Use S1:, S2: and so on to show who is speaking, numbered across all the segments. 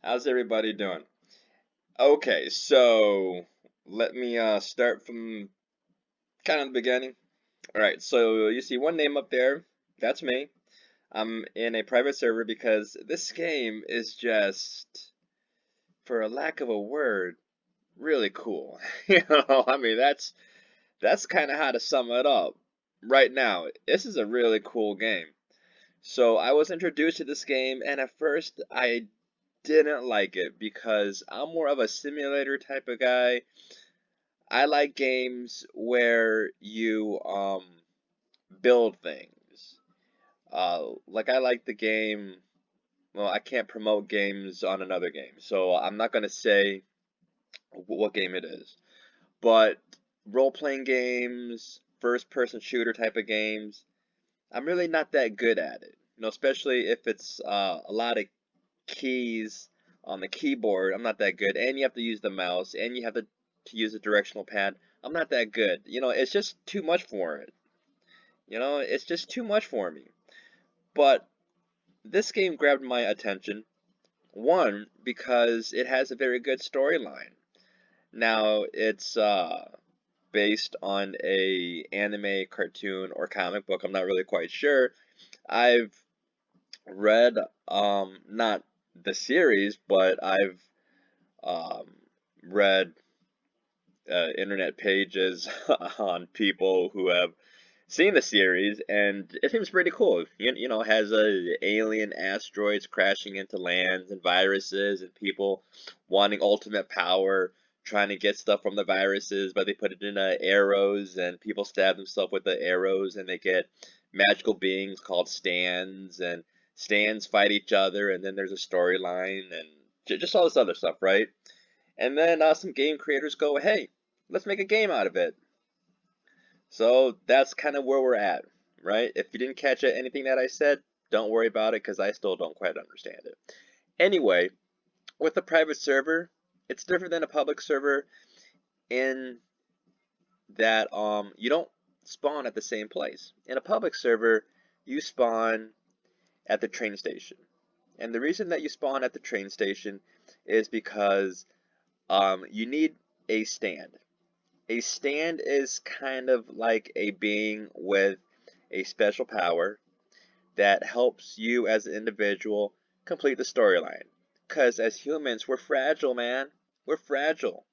S1: How's everybody doing? Okay, so let me start from kind of the beginning. All right, so you see one name up there. That's me. I'm in a private server because this game is just, for a lack of a word, really cool. I mean that's kind of how to sum it up. Right now, this is a really cool game. So I was introduced to this game, and at first I didn't like it because I'm more of a simulator type of guy. I like games where you build things. Like I like the game. Well, I can't promote games on another game, so I'm not gonna say what game it is. But role-playing games, first-person shooter type of games, I'm really not that good at it. Especially if it's a lot of keys on the keyboard. I'm not that good, and you have to use the mouse, and you have to use a directional pad. I'm not that good. It's just too much for it. It's just too much for me. But this game grabbed my attention. One, because it has a very good storyline. Now, it's based on a anime, cartoon, or comic book. I'm not really quite sure. I've read not the series, but I've um, read internet pages on people who have seen the series, and it seems pretty cool. It has alien asteroids crashing into lands and viruses, and people wanting ultimate power, trying to get stuff from the viruses, but they put it in arrows, and people stab themselves with the arrows, and they get magical beings called stands, and stands fight each other, and then there's a storyline, and just all this other stuff, right? And then some game creators go, hey, let's make a game out of it. So that's kind of where we're at, right? If you didn't catch anything that I said, don't worry about it because I still don't quite understand it. Anyway, with a private server, it's different than a public server in that you don't spawn at the same place. In a public server, you spawn at the train station. And the reason that you spawn at the train station is because you need a stand. A stand is kind of like a being with a special power that helps you as an individual complete the storyline. Because as humans, we're fragile, man. We're fragile.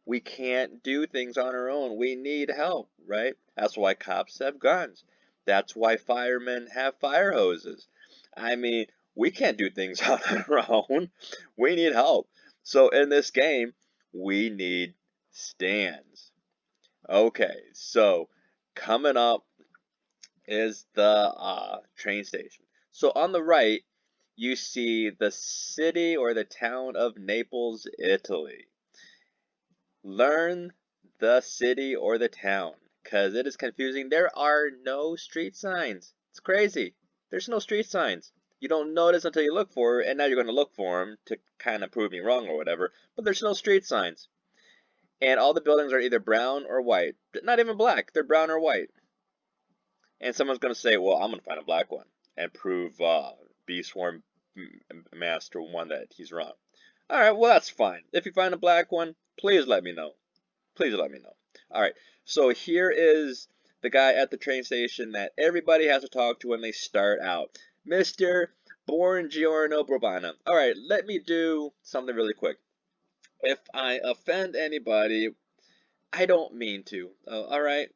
S1: We can't do things on our own. We need help, right? That's why cops have guns. That's why firemen have fire hoses. I mean, we can't do things on our own. We need help. So in this game, we need stands. Okay, so coming up is the train station. So on the right, you see the city or the town of Naples, Italy. Learn the city or the town, because it is confusing. There are no street signs. It's crazy. There's no street signs. You don't notice until you look for it, and now you're going to look for them to kind of prove me wrong or whatever, but there's no street signs. And all the buildings are either brown or white. Not even black, they're brown or white. And someone's going to say, well, I'm going to find a black one and prove B Swarm Master 1 that he's wrong. Alright, well, that's fine. If you find a black one, please let me know. Please let me know. Alright, so here is the guy at the train station that everybody has to talk to when they start out. Mr. Buongiorno Bravana. Alright, let me do something really quick. If I offend anybody, I don't mean to. Alright?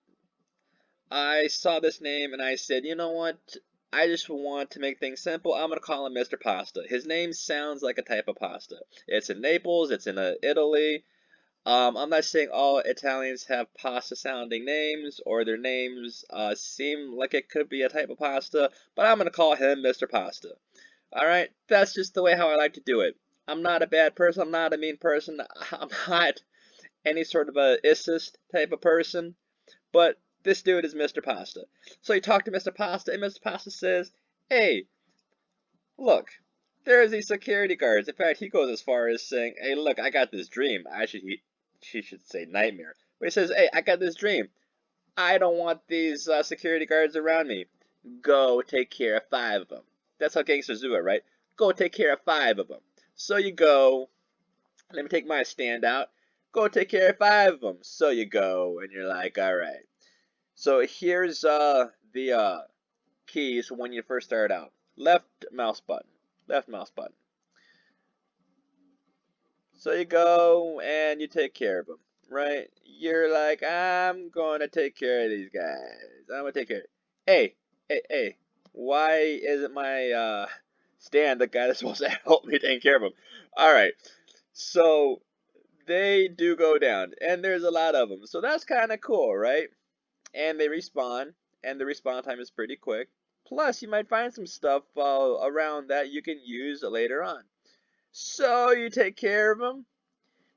S1: I saw this name and I said, you know what? I just want to make things simple. I'm going to call him Mr. Pasta. His name sounds like a type of pasta. It's in Naples, it's in Italy. I'm not saying all Italians have pasta sounding names or their names seem like it could be a type of pasta, but I'm going to call him Mr. Pasta. Alright? That's just the way how I like to do it. I'm not a bad person, I'm not a mean person, I'm not any sort of a isist type of person. But this dude is Mr. Pasta. So you talk to Mr. Pasta, and Mr. Pasta says, hey, look, there's these security guards. In fact, he goes as far as saying, hey, look, I got this dream. Actually, she should say nightmare. But he says, hey, I got this dream. I don't want these security guards around me. Go take care of 5 of them. That's how gangsters do it, right? Go take care of 5 of them. So you go, let me take my stand out, go take care of 5 of them. So you go, and you're like, alright. So here's the keys when you first start out. Left mouse button, left mouse button. So you go and you take care of them, right? You're like, I'm gonna take care of these guys. I'm gonna take care. Hey, hey! Why isn't my Stan the guy that's supposed to help me take care of them? All right, so they do go down, and there's a lot of them, so that's kind of cool, right? And they respawn, and the respawn time is pretty quick. Plus, you might find some stuff around that you can use later on. So you take care of them.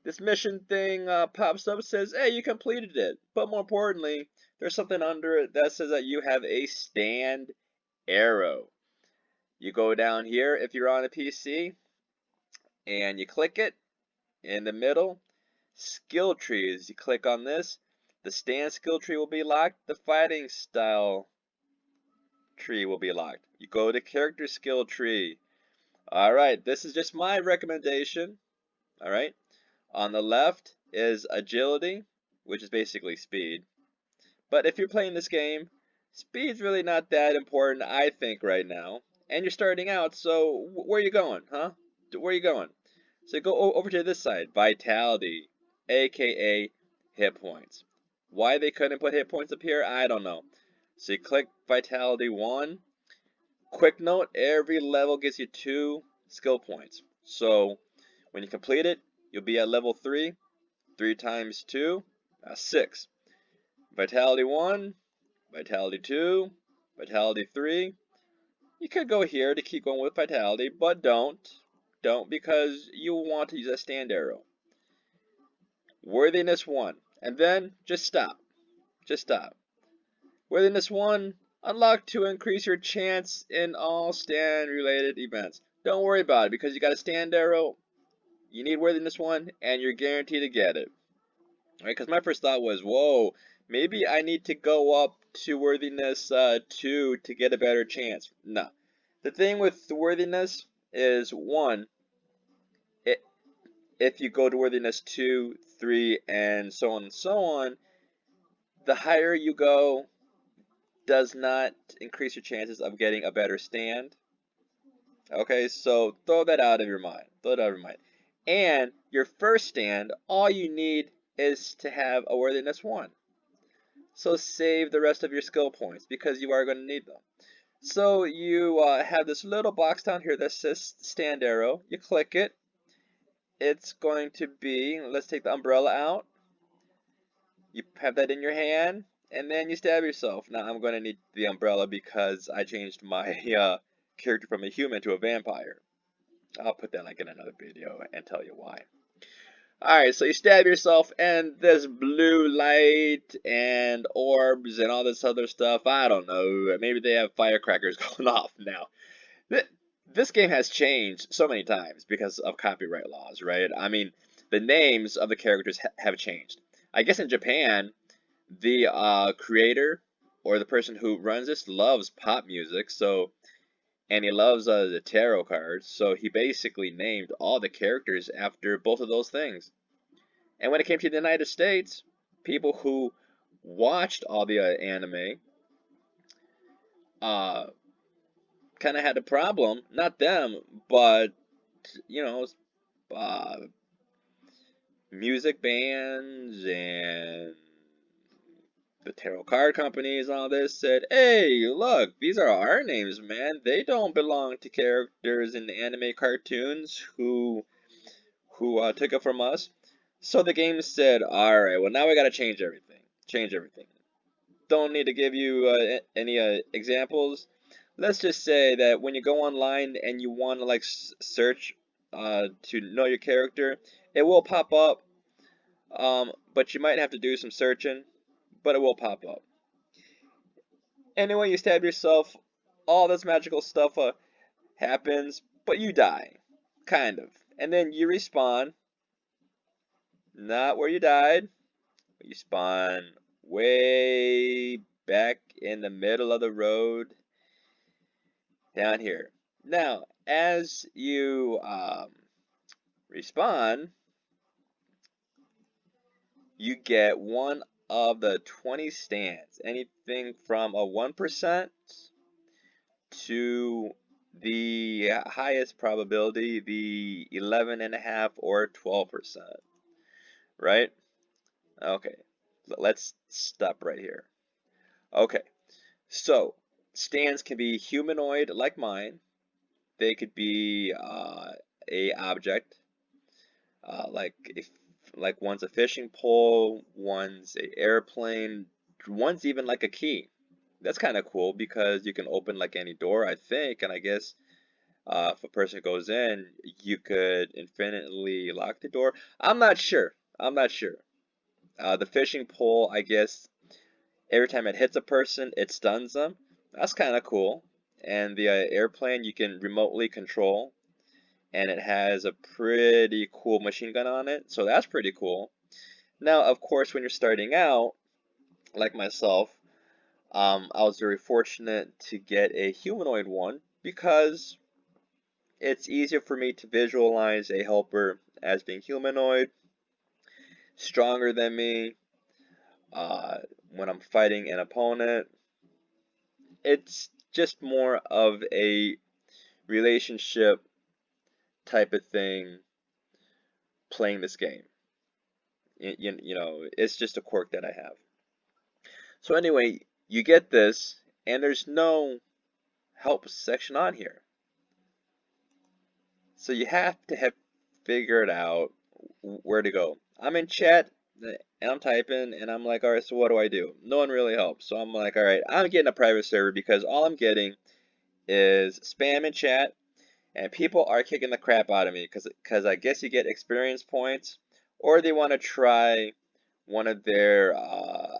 S1: This mission thing pops up, says, hey, you completed it. But more importantly, there's something under it that says that you have a stand arrow. You go down here if you're on a PC, and you click it in the middle. Skill trees. You click on this. The stand skill tree will be locked. The fighting style tree will be locked. You go to character skill tree. Alright, this is just my recommendation. Alright. On the left is agility, which is basically speed. But if you're playing this game, speed's really not that important, I think, right now. And you're starting out, so where are you going, huh? Where are you going? So go over to this side, vitality, aka hit points. Why they couldn't put hit points up here, I don't know. So you click vitality 1. Quick note, every level gives you 2 skill points. So when you complete it, you'll be at level 3. 3 times 2, 6. Vitality 1, Vitality 2, Vitality 3. You could go here to keep going with Vitality, but don't. Don't, because you want to use a stand arrow. Worthiness 1. And then just stop. Just stop. Worthiness 1, unlocked to increase your chance in all stand related events. Don't worry about it, because you got a stand arrow, you need Worthiness 1, and you're guaranteed to get it. Right? Because my first thought was, whoa, maybe I need to go up to Worthiness 2 to get a better chance. No. The thing with Worthiness is, 1, if you go to Worthiness 2, 3, and so on and so on, the higher you go does not increase your chances of getting a better stand. Okay, so throw that out of your mind. Throw it out of your mind. And your first stand, all you need is to have a Worthiness 1. So save the rest of your skill points, because you are going to need them. So you have this little box down here that says stand arrow. You click it. It's going to be, let's take the umbrella out. You have that in your hand, and then you stab yourself. Now I'm going to need the umbrella because I changed my character from a human to a vampire. I'll put that like in another video and tell you why. Alright, so you stab yourself, and this blue light and orbs and all this other stuff, I don't know, maybe they have firecrackers going off now. This game has changed so many times because of copyright laws, right? I mean, the names of the characters have changed. I guess in Japan, the creator or the person who runs this loves pop music, so, and he loves the tarot cards, so he basically named all the characters after both of those things. And when it came to the United States, people who watched all the anime kind of had a problem. Not them, but, you know, uh, music bands and the tarot card companies and all this said, hey, look, these are our names, man. They don't belong to characters in the anime cartoons who took it from us. So the game said, alright, well now we gotta change everything. Change everything. Don't need to give you any examples. Let's just say that when you go online and you want to like search to know your character, it will pop up, but you might have to do some searching, but it will pop up. Anyway, you stab yourself, all this magical stuff happens, but you die, kind of. And then you respawn, not where you died, but you spawn way back in the middle of the road down here. Now, as you Respawn, you get one of the 20 stands. Anything from a 1% to the highest probability, the 11.5 or 12%. Right? Okay. Let's stop right here. Okay. So, stands can be humanoid like mine. They could be a object, like if like one's a fishing pole, one's a airplane, one's even like a key. That's kind of cool because you can open like any door, I think, and I guess if a person goes in, you could infinitely lock the door. I'm not sure. I'm not sure. The fishing pole, I guess, every time it hits a person, it stuns them. That's kind of cool. And the airplane you can remotely control, and it has a pretty cool machine gun on it, so that's pretty cool. Now, of course, when you're starting out, like myself, I was very fortunate to get a humanoid one because it's easier for me to visualize a helper as being humanoid, stronger than me, uh, when I'm fighting an opponent. It's just more of a relationship type of thing playing this game. You know, it's just a quirk that I have. So anyway, you get this, and there's no help section on here. So you have to have figured out where to go. I'm in chat, and I'm typing, and I'm like, alright, so what do I do? No one really helps. So I'm like, alright, I'm getting a private server because all I'm getting is spam in chat, and people are kicking the crap out of me because I guess you get experience points, or they want to try one of their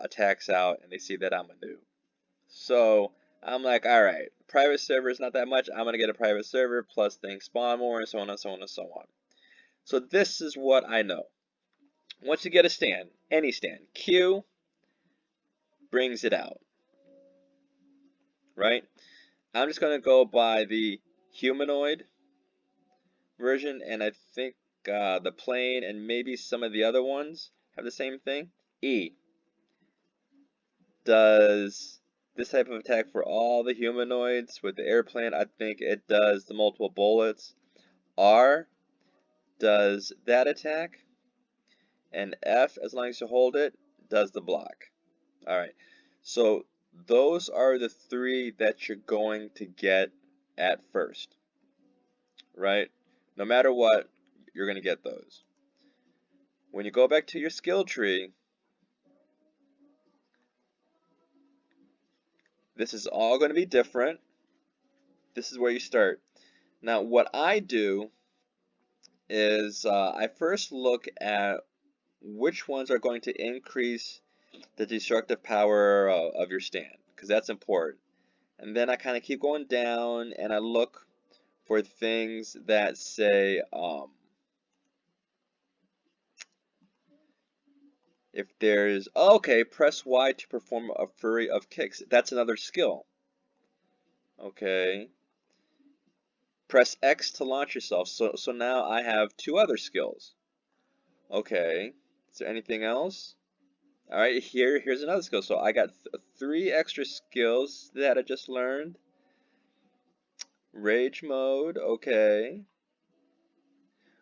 S1: attacks out, and they see that I'm a noob. So I'm like, alright, private server is not that much. I'm going to get a private server, plus things spawn more, and so on and so on and so on. So this is what I know. Once you get a stand, any stand, Q brings it out, right? I'm just going to go by the humanoid version, and I think the plane and maybe some of the other ones have the same thing. E does this type of attack for all the humanoids. With the airplane, I think it does the multiple bullets. R does that attack, and F, as long as you hold it, does the block. Alright, so those are the three that you're going to get at first, right? No matter what, you're going to get those. When you go back to your skill tree, this is all going to be different. This is where you start. Now, what I do is I first look at which ones are going to increase the destructive power of your stand, because that's important. And then I kind of keep going down and I look for things that say if there's, okay, press Y to perform a flurry of kicks. That's another skill. Okay. Press X to launch yourself. So now I have two other skills. Okay. Is there anything else? Alright, here's another skill. So I got three extra skills that I just learned. Rage mode, okay.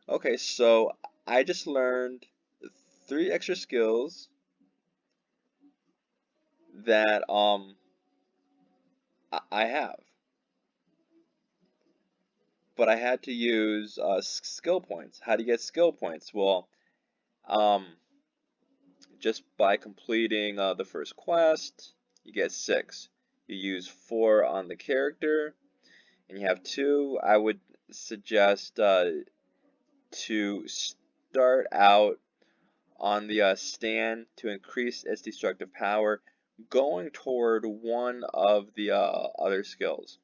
S1: Okay, so I just learned three extra skills that I have. But I had to use skill points. How do you get skill points? Well, um, just by completing the first quest, you get 6. You use 4 on the character, and you have 2. I would suggest to start out on the stand to increase its destructive power, going toward one of the other skills.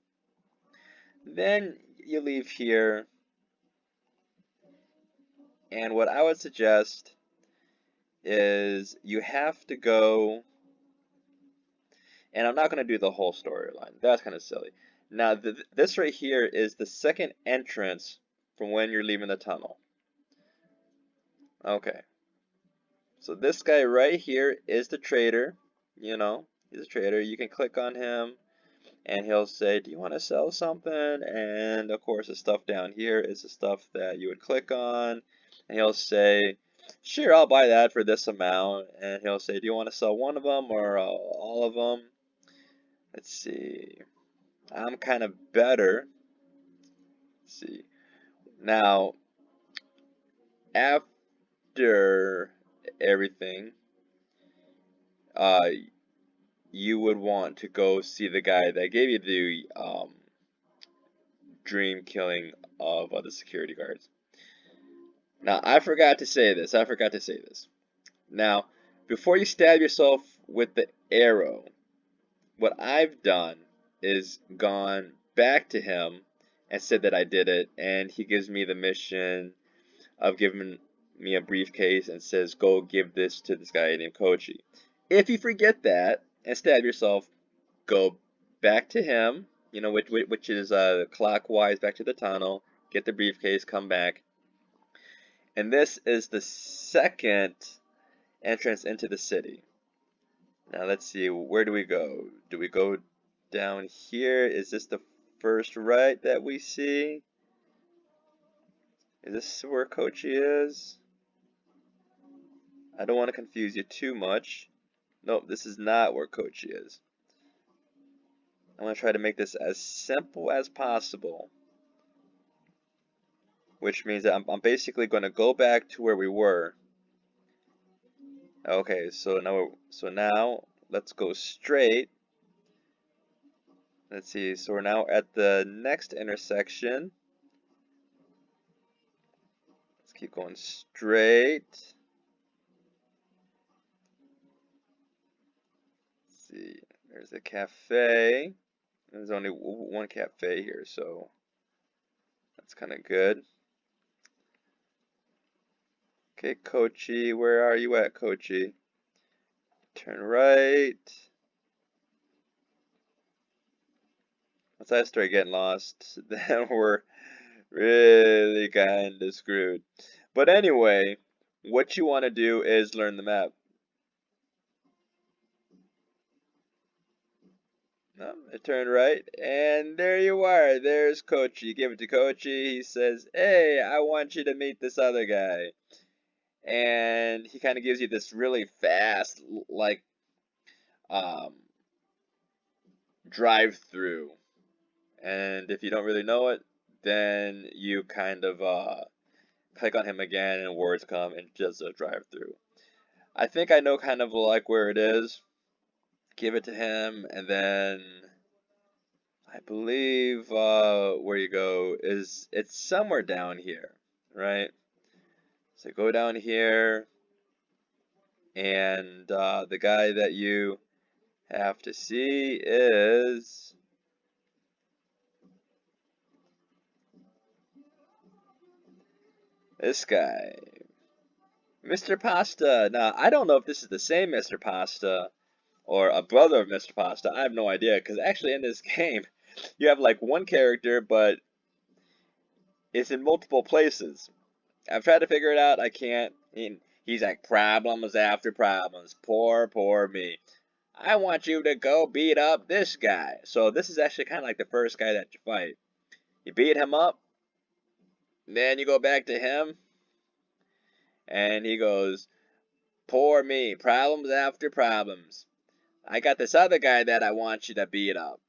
S1: Then you leave here, and what I would suggest is you have to go, and I'm not going to do the whole storyline, that's kind of silly. Now this right here is the second entrance from when you're leaving the tunnel. Okay. So this guy right here is the trader. You know, he's a trader. You can click on him and he'll say, do you want to sell something? And of course, the stuff down here is the stuff that you would click on. And he'll say, sure, I'll buy that for this amount. And he'll say, do you want to sell one of them or all of them? Let's see. I'm kind of better. Let's see. Now, after everything, uh, you would want to go see the guy that gave you the dream killing of the security guards. Now, I forgot to say this. Now, before you stab yourself with the arrow, what I've done is gone back to him and said that I did it, and he gives me the mission of giving me a briefcase and says, go give this to this guy named Kochi. If you forget that and stab yourself, go back to him, you know, which is clockwise back to the tunnel, get the briefcase, come back. And this is the second entrance into the city. Now let's see, where do we go? Do we go down here? Is this the first right that we see? Is this where Kochi is? I don't want to confuse you too much. Nope, this is not where Kochi is. I'm going to try to make this as simple as possible. Which means that I'm basically going to go back to where we were. Okay, so now let's go straight. Let's see, so we're now at the next intersection. Let's keep going straight. Let's see, there's a cafe. There's only one cafe here, so that's kind of good. Okay, Kochi, where are you at, Kochi? Turn right. Once I start getting lost, then we're really kind of screwed. But anyway, what you want to do is learn the map. No, I turn right, and there you are. There's Kochi. You give it to Kochi. He says, hey, I want you to meet this other guy. And he kind of gives you this really fast, like, um, drive-through. And if you don't really know it, then you kind of click on him again and words come and just a drive-through. I think I know kind of like where it is. Give it to him, and then I believe where you go is it's somewhere down here, right? So go down here, and the guy that you have to see is this guy, Mr. Pasta. Now, I don't know if this is the same Mr. Pasta or a brother of Mr. Pasta. I have no idea, because actually in this game, you have like one character, but it's in multiple places. I've tried to figure it out. I can't. He's like, problems after problems. Poor me. I want you to go beat up this guy. So this is actually kind of like the first guy that you fight. You beat him up, then you go back to him, and he goes, poor me. Problems after problems. I got this other guy that I want you to beat up.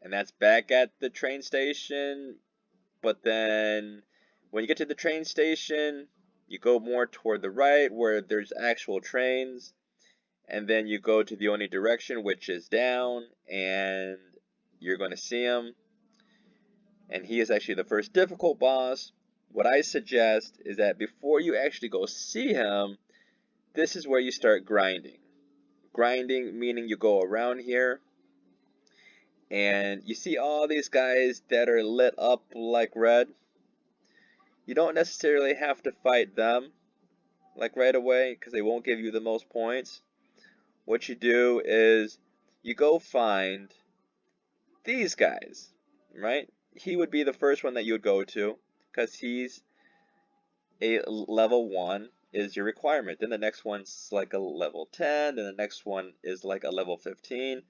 S1: And that's back at the train station. But then when you get to the train station, you go more toward the right where there's actual trains, and then you go to the only direction, which is down, and you're going to see him. And he is actually the first difficult boss. What I suggest is that before you actually go see him, this is where you start grinding. Grinding meaning you go around here, and you see all these guys that are lit up like red. You don't necessarily have to fight them like right away because they won't give you the most points. What you do is you go find these guys, right? He would be the first one that you would go to because he's a level 1 is your requirement. Then the next one's like a level 10, then the next one is like a level 15,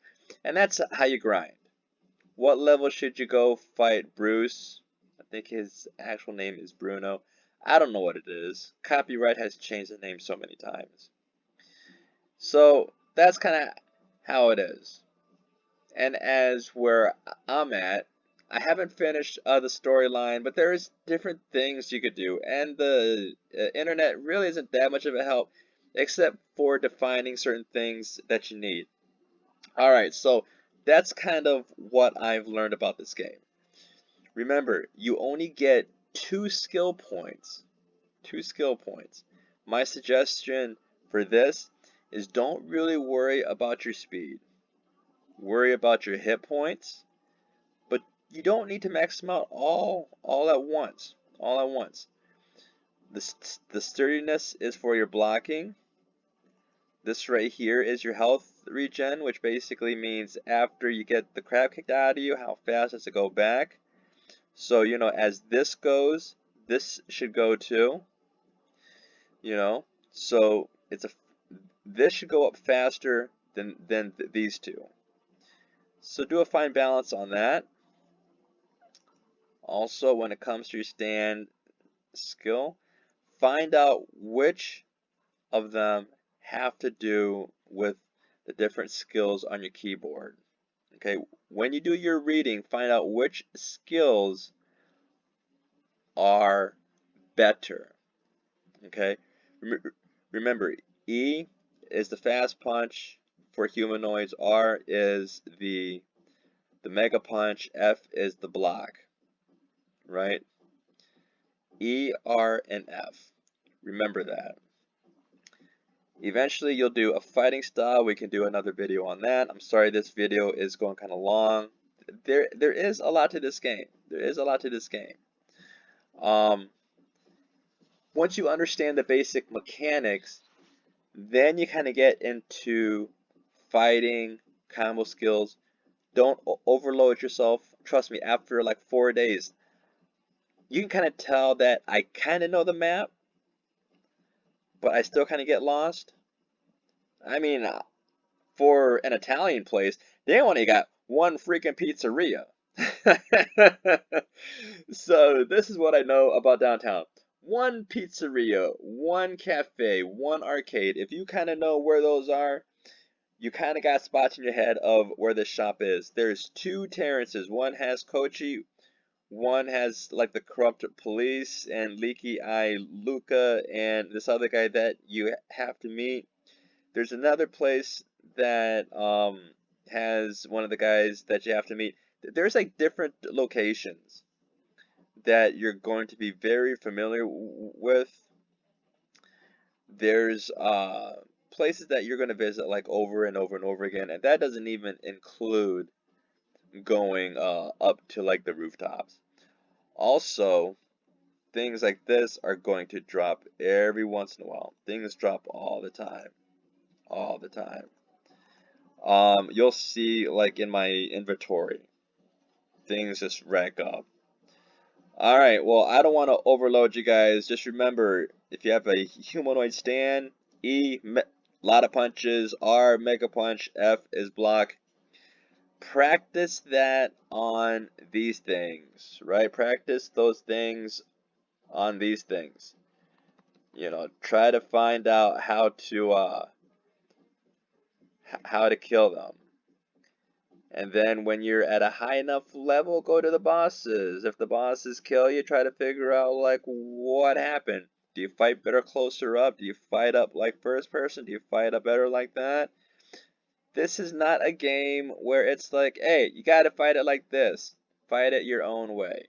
S1: and that's how you grind. What level should you go fight Bruce? I think his actual name is Bruno. I don't know what it is. Copyright has changed the name so many times. So that's kind of how it is. And as where I'm at, I haven't finished the storyline, but there's different things you could do, and the internet really isn't that much of a help, except for defining certain things that you need. Alright, so that's kind of what I've learned about this game. Remember, you only get 2 skill points. 2 skill points. My suggestion for this is don't really worry about your speed. Worry about your hit points, but you don't need to max them out all at once. All at once. The sturdiness is for your blocking. This right here is your health regen, which basically means after you get the crap kicked out of you, how fast does it go back? So, you know, as this goes, this should go too. You know, so this should go up faster than these two. So do a fine balance on that. Also, when it comes to your stand skill, find out which of them have to do with the different skills on your keyboard. Okay, when you do your reading, find out which skills are better. Okay, remember, E is the fast punch for humanoids, R is the mega punch, F is the block, right? E, R, and F. Remember that. Eventually you'll do a fighting style. We can do another video on that. I'm sorry this video is going kind of long. There is a lot to this game. There is a lot to this game. Once you understand the basic mechanics, then you kind of get into fighting, combo skills. Don't overload yourself. Trust me, after like 4 days, you can kind of tell that I kind of know the map, but I still kind of get lost. I mean, for an Italian place, they only got one freaking pizzeria. So this is what I know about downtown. One pizzeria, one cafe, one arcade. If you kind of know where those are, you kind of got spots in your head of where this shop is. There's 2 Terrences. One has Kochi, one has like the corrupt police and Leaky Eye Luca and this other guy that you have to meet. There's another place that has one of the guys that you have to meet. There's like different locations that you're going to be very familiar with. There's places that you're going to visit like over and over and over again, and that doesn't even include going up to like the rooftops. Also, things like this are going to drop every once in a while. Things drop all the time. All the time. You'll see like in my inventory, things just rack up. Alright, well, I don't want to overload you guys. Just remember, if you have a humanoid stand, E, lot of punches, R, mega punch, F is block. Practice that on these things, right? Practice those things on these things. You know, try to find out how to kill them. And then when you're at a high enough level, go to the bosses. If the bosses kill you, try to figure out like what happened. Do you fight better closer up? Do you fight up like first person? Do you fight up better like that? This is not a game where it's like, hey, you gotta fight it like this. Fight it your own way.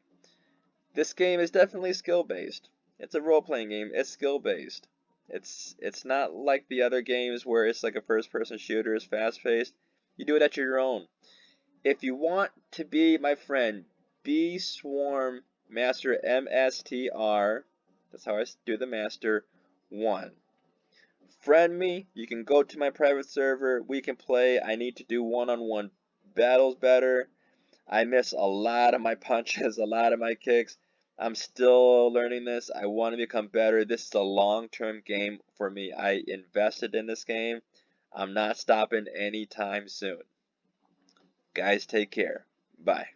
S1: This game is definitely skill based. It's a role playing game. It's skill based. It's not like the other games where it's like a first person shooter, it's fast paced. You do it at your own. If you want to be my friend, be Swarm Master MSTR. That's how I do the Master 1. Friend me. You can go to my private server. We can play. I need to do one-on-one battles better. I miss a lot of my punches, a lot of my kicks. I'm still learning this. I want to become better. This is a long-term game for me. I invested in this game. I'm not stopping anytime soon. Guys, take care. Bye.